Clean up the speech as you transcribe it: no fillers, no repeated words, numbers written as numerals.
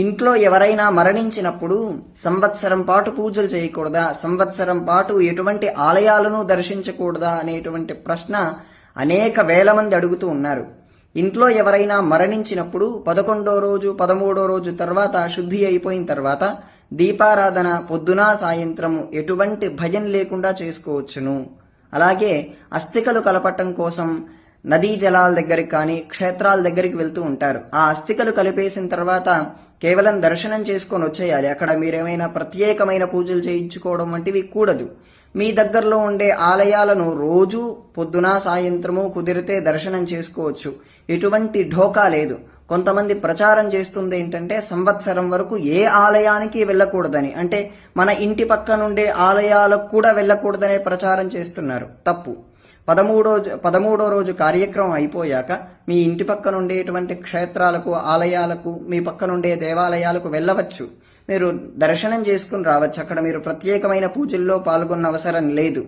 ఇంట్లో ఎవరైనా మరణించినప్పుడు సంవత్సరం పాటు పూజలు చేయకూడదా, సంవత్సరం పాటు ఎటువంటి ఆలయాలను దర్శించకూడదా అనేటువంటి ప్రశ్న అనేక వేల మంది అడుగుతూ ఉన్నారు. ఇంట్లో ఎవరైనా మరణించినప్పుడు 11వ రోజు 13వ రోజు తర్వాత శుద్ధి అయిపోయిన తర్వాత దీపారాధన పొద్దున సాయంత్రము ఎటువంటి భయం లేకుండా చేసుకోవచ్చును. అలాగే అస్థికలు కలపటం కోసం నదీ జలాల దగ్గరికి కానీ క్షేత్రాల దగ్గరికి వెళ్తూ ఉంటారు. ఆ అస్థికలు కలిపేసిన తర్వాత కేవలం దర్శనం చేసుకొని వచ్చేయాలి. అక్కడ మీరేమైనా ప్రత్యేకమైన పూజలు చేయించుకోవడం వంటివి కూడదు. మీ దగ్గరలో ఉండే ఆలయాలను రోజు పొద్దున సాయంత్రము కుదిరితే దర్శనం చేసుకోవచ్చు. ఎటువంటి ఢోకా లేదు. కొంతమంది ప్రచారం చేస్తుంది ఏంటంటే సంవత్సరం వరకు ఏ ఆలయానికి వెళ్ళకూడదని, అంటే మన ఇంటి పక్కనుండే ఆలయాలకు కూడా వెళ్ళకూడదనే ప్రచారం చేస్తున్నారు. తప్పు. 13వ రోజు కార్యక్రమం అయిపోయాక మీ ఇంటి పక్కన ఉండేటువంటి క్షేత్రాలకు ఆలయాలకు మీ పక్కనుండే దేవాలయాలకు వెళ్ళవచ్చు. మీరు దర్శనం చేసుకుని రావచ్చు. అక్కడ మీరు ప్రత్యేకమైన పూజల్లో పాల్గొన్న అవసరం లేదు.